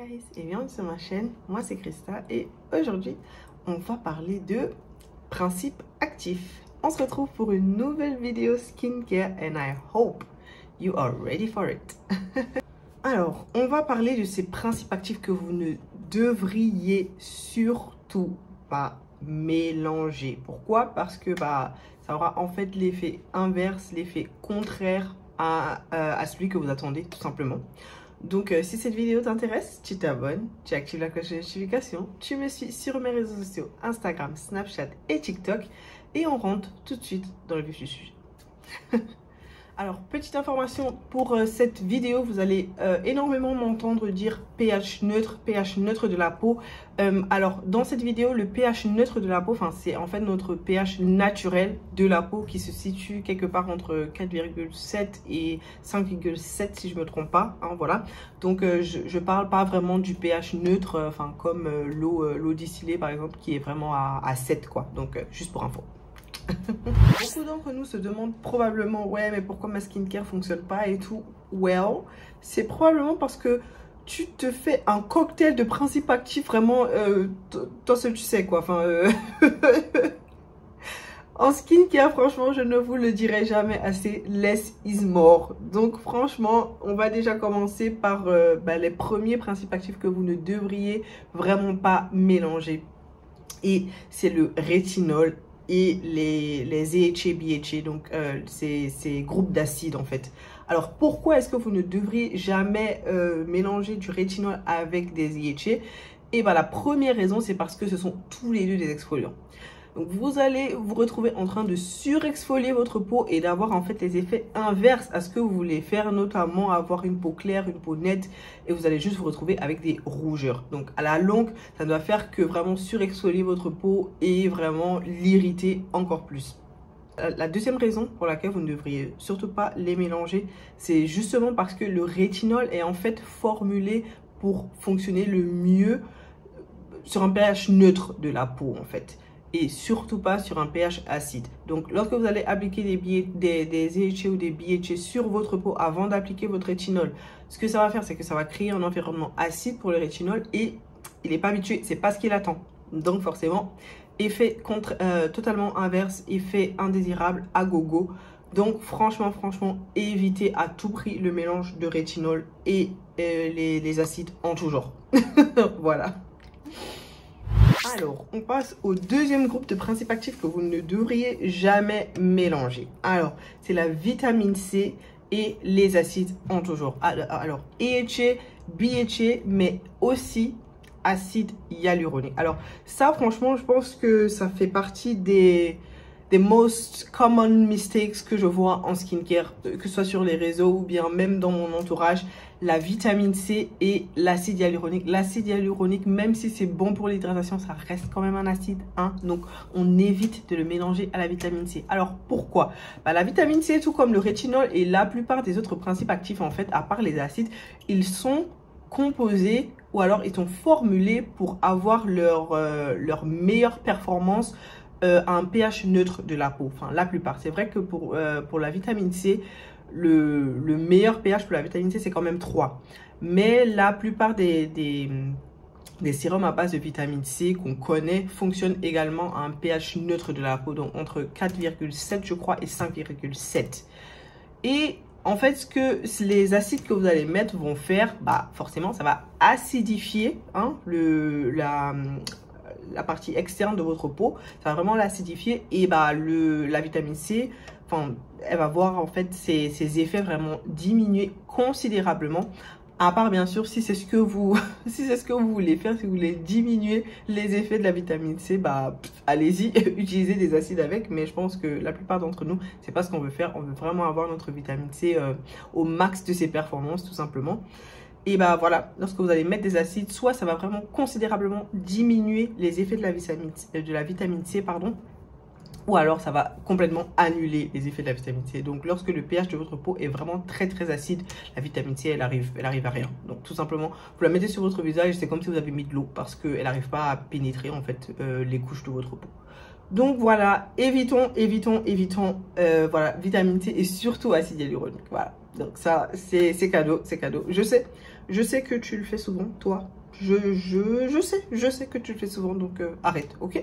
guys et bienvenue sur ma chaîne, moi c'est Christa et aujourd'hui on va parler de principes actifs. On se retrouve pour une nouvelle vidéo skincare and I hope you are ready for it. Alors on va parler de ces principes actifs que vous ne devriez surtout pas mélanger. Pourquoi? Parce que ça aura en fait l'effet inverse, l'effet contraire à celui que vous attendez tout simplement. Donc si cette vidéo t'intéresse, tu t'abonnes, tu actives la cloche de notification, tu me suis sur mes réseaux sociaux Instagram, Snapchat et TikTok et on rentre tout de suite dans le vif du sujet. Alors, petite information pour cette vidéo, vous allez énormément m'entendre dire pH neutre de la peau. Alors, dans cette vidéo, le pH neutre de la peau, c'est en fait notre pH naturel de la peau qui se situe quelque part entre 4,7 et 5,7 si je ne me trompe pas. Hein, voilà. Donc, je parle pas vraiment du pH neutre, comme l'eau distillée par exemple, qui est vraiment à 7 quoi. Donc, juste pour info. Beaucoup d'entre nous se demandent probablement ouais mais pourquoi ma skincare fonctionne pas et tout. Well, c'est probablement parce que tu te fais un cocktail de principes actifs vraiment toi seul tu sais quoi. En skincare, franchement, je ne vous le dirai jamais assez, less is more. Donc franchement, on va déjà commencer par les premiers principes actifs que vous ne devriez vraiment pas mélanger. Et c'est le rétinol et les EHA, BHA, donc ces groupes d'acides en fait. Alors pourquoi est-ce que vous ne devriez jamais mélanger du rétinol avec des EHA? Et la première raison, c'est parce que ce sont tous les deux des exfoliants. Donc vous allez vous retrouver en train de surexfolier votre peau et d'avoir en fait les effets inverses à ce que vous voulez faire, notamment avoir une peau claire, une peau nette, et vous allez juste vous retrouver avec des rougeurs. Donc à la longue, ça ne va faire que vraiment surexfolier votre peau et vraiment l'irriter encore plus. La deuxième raison pour laquelle vous ne devriez surtout pas les mélanger, c'est justement parce que le rétinol est en fait formulé pour fonctionner le mieux sur un pH neutre de la peau en fait. Et surtout pas sur un pH acide. Donc lorsque vous allez appliquer des EHA ou des BHA sur votre peau avant d'appliquer votre rétinol, ce que ça va faire, c'est que ça va créer un environnement acide pour le rétinol et il n'est pas habitué, c'est pas ce qu'il attend. Donc forcément, effet totalement inverse, effet indésirable à gogo. Donc franchement, évitez à tout prix le mélange de rétinol et les acides en tout genre. Voilà. Alors, on passe au deuxième groupe de principes actifs que vous ne devriez jamais mélanger. Alors, c'est la vitamine C et les acides en tout genre. Alors, EHA, BHA, mais aussi acide hyaluronique. Alors, ça, franchement, je pense que ça fait partie des most common mistakes que je vois en skincare, que ce soit sur les réseaux ou bien même dans mon entourage. La vitamine C et l'acide hyaluronique. L'acide hyaluronique, même si c'est bon pour l'hydratation, ça reste quand même un acide, hein. Donc, on évite de le mélanger à la vitamine C. Alors, pourquoi? La vitamine C, tout comme le rétinol et la plupart des autres principes actifs, en fait, à part les acides, ils sont composés ou alors ils sont formulés pour avoir leur meilleure performance à un pH neutre de la peau. La plupart. C'est vrai que pour la vitamine C, le meilleur pH pour la vitamine C, c'est quand même 3. Mais la plupart des sérums à base de vitamine C qu'on connaît fonctionnent également à un pH neutre de la peau, donc entre 4,7 je crois et 5,7. Et en fait, ce que les acides que vous allez mettre vont faire, forcément, ça va acidifier la partie externe de votre peau. Ça va vraiment l'acidifier et la vitamine C, elle va voir en fait ses effets vraiment diminuer considérablement. À part bien sûr si c'est ce que vous voulez faire, si vous voulez diminuer les effets de la vitamine C, allez-y, utilisez des acides avec. Mais je pense que la plupart d'entre nous, c'est pas ce qu'on veut faire. On veut vraiment avoir notre vitamine C au max de ses performances tout simplement. Et voilà, lorsque vous allez mettre des acides, soit ça va vraiment considérablement diminuer les effets de la vitamine C, pardon, ou alors ça va complètement annuler les effets de la vitamine C. Donc lorsque le pH de votre peau est vraiment très acide, la vitamine C elle arrive à rien. Donc tout simplement, vous la mettez sur votre visage, c'est comme si vous avez mis de l'eau parce qu'elle n'arrive pas à pénétrer en fait les couches de votre peau. Donc voilà, évitons voilà, vitamine C et surtout acide hyaluronique. Voilà. Donc ça, c'est cadeau, c'est cadeau. Je sais que tu le fais souvent, toi. je sais que tu le fais souvent, donc arrête, ok?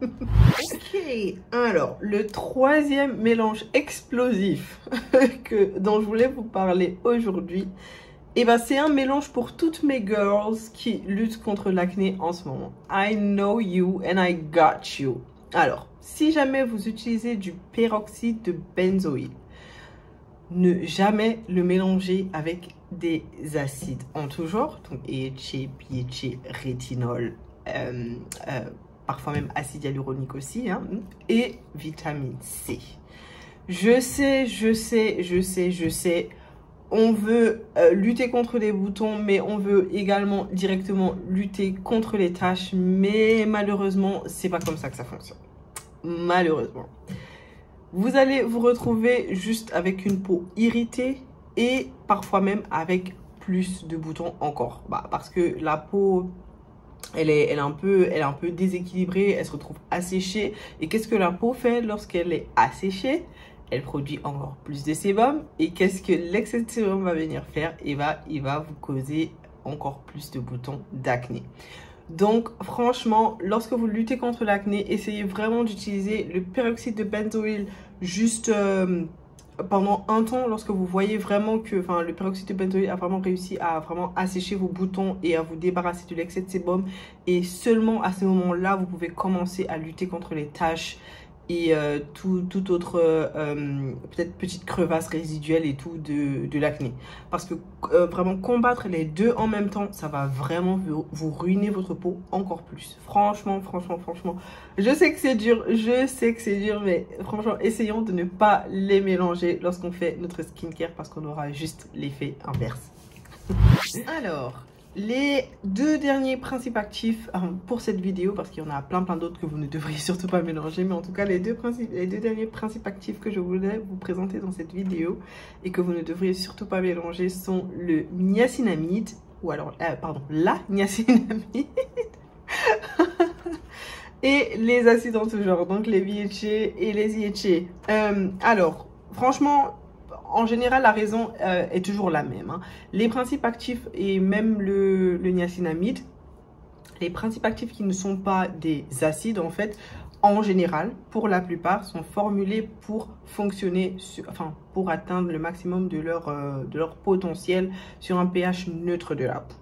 Ok, alors, le troisième mélange explosif dont je voulais vous parler aujourd'hui, et ben c'est un mélange pour toutes mes girls qui luttent contre l'acné en ce moment. I know you and I got you. Alors, si jamais vous utilisez du peroxyde de benzoïle, ne jamais le mélanger avec des acides en tout genre, donc EHA, PHA, rétinol, parfois même acide hyaluronique aussi, hein, et vitamine C. Je sais, on veut lutter contre les boutons, mais on veut également directement lutter contre les taches, mais malheureusement, c'est pas comme ça que ça fonctionne. Malheureusement. Vous allez vous retrouver juste avec une peau irritée et parfois même avec plus de boutons encore. Bah, parce que la peau, elle est un peu déséquilibrée, elle se retrouve asséchée. Et qu'est-ce que la peau fait lorsqu'elle est asséchée? Elle produit encore plus de sébum. Et qu'est-ce que l'excès de sébum va venir faire? Il va vous causer encore plus de boutons d'acné. Donc franchement, lorsque vous luttez contre l'acné, essayez vraiment d'utiliser le peroxyde de benzoïle juste pendant un temps, lorsque vous voyez vraiment que le peroxyde de benzoïle a vraiment réussi à vraiment assécher vos boutons et à vous débarrasser de l'excès de sébum. Et seulement à ce moment-là, vous pouvez commencer à lutter contre les taches et tout autre peut-être petite crevasse résiduelle et tout de l'acné. Parce que vraiment combattre les deux en même temps, ça va vraiment vous ruiner votre peau encore plus. Franchement, je sais que c'est dur, mais franchement, essayons de ne pas les mélanger lorsqu'on fait notre skincare parce qu'on aura juste l'effet inverse. Alors, les deux derniers principes actifs pour cette vidéo, parce qu'il y en a plein d'autres que vous ne devriez surtout pas mélanger, mais en tout cas les deux derniers principes actifs que je voulais vous présenter dans cette vidéo et que vous ne devriez surtout pas mélanger sont le niacinamide, ou alors, la niacinamide et les acides en tout genre, donc les BHA et les EHA. Alors, franchement, en général, la raison est toujours la même. Hein. Les principes actifs et même le niacinamide, les principes actifs qui ne sont pas des acides, en fait, en général, pour la plupart, sont formulés pour fonctionner, pour atteindre le maximum de leur potentiel sur un pH neutre de la peau.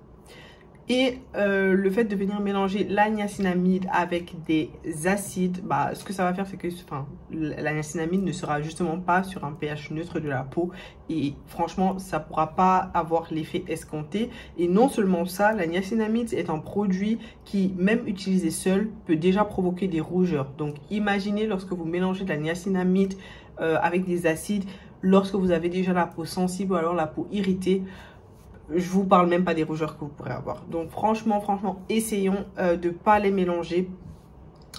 Et le fait de venir mélanger la niacinamide avec des acides, bah, ce que ça va faire, c'est que la niacinamide ne sera justement pas sur un pH neutre de la peau. Et franchement, ça ne pourra pas avoir l'effet escompté. Et non seulement ça, la niacinamide est un produit qui, même utilisé seul, peut déjà provoquer des rougeurs. Donc imaginez lorsque vous mélangez de la niacinamide avec des acides, lorsque vous avez déjà la peau sensible ou alors la peau irritée. Je vous parle même pas des rougeurs que vous pourrez avoir. Donc franchement, essayons de ne pas les mélanger.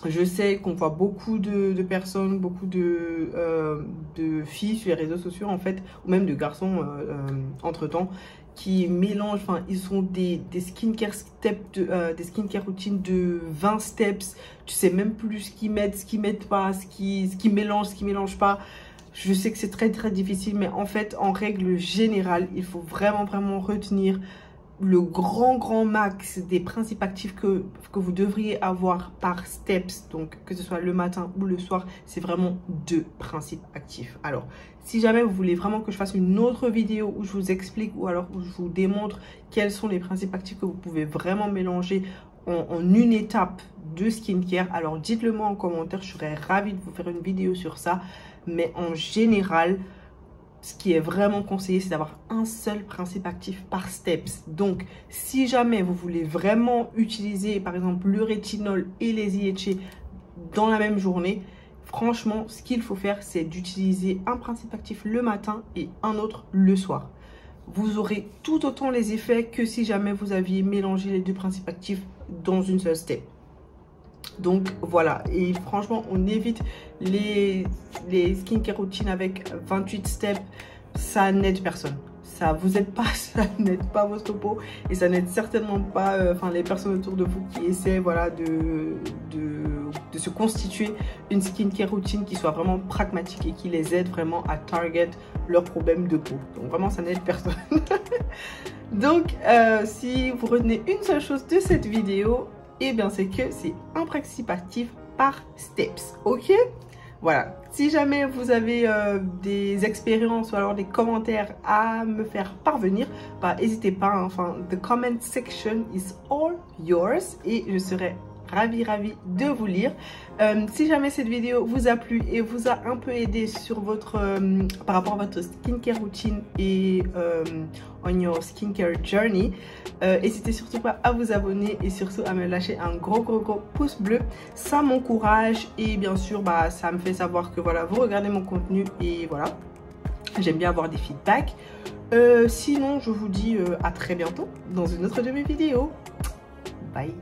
Je sais qu'on voit beaucoup de personnes, beaucoup de filles sur les réseaux sociaux en fait, ou même de garçons entre temps, qui mélangent, ils ont des skincare steps, des skincare routines de 20 steps. Tu sais même plus ce qu'ils mettent, ce qu'ils mettent pas, ce qu'ils mélangent, ce qu'ils mélangent pas. Je sais que c'est très difficile, mais en fait, en règle générale, il faut vraiment retenir le grand max des principes actifs que vous devriez avoir par steps. Donc, que ce soit le matin ou le soir, c'est vraiment 2 principes actifs. Alors, si jamais vous voulez vraiment que je fasse une autre vidéo où je vous explique ou alors où je vous démontre quels sont les principes actifs que vous pouvez vraiment mélanger en une étape de skincare, alors dites-le moi en commentaire, je serais ravie de vous faire une vidéo sur ça. Mais en général, ce qui est vraiment conseillé, c'est d'avoir un seul principe actif par steps. Donc, si jamais vous voulez vraiment utiliser, par exemple, le rétinol et les EHA dans la même journée, franchement, ce qu'il faut faire, c'est d'utiliser un principe actif le matin et un autre le soir. Vous aurez tout autant les effets que si jamais vous aviez mélangé les 2 principes actifs dans une seule step. Donc voilà, et franchement on évite les skincare routines avec 28 steps, ça n'aide personne. ça vous aide pas, ça n'aide pas votre peau et ça n'aide certainement pas les personnes autour de vous qui essaient voilà, de se constituer une skincare routine qui soit vraiment pragmatique et qui les aide vraiment à target leurs problèmes de peau. Donc vraiment ça n'aide personne. Donc si vous retenez une seule chose de cette vidéo, et bien c'est que c'est un principe actif par steps, ok? Voilà, si jamais vous avez des expériences ou alors des commentaires à me faire parvenir, bah, n'hésitez pas, hein, enfin, the comment section is all yours et je serai ravie de vous lire. Si jamais cette vidéo vous a plu et vous a un peu aidé sur votre par rapport à votre skincare routine et on your skincare journey, n'hésitez surtout pas à vous abonner et surtout à me lâcher un gros pouce bleu. Ça m'encourage et bien sûr bah, ça me fait savoir que voilà, vous regardez mon contenu et voilà, j'aime bien avoir des feedbacks. Sinon je vous dis à très bientôt dans une autre de mes vidéos. Bye.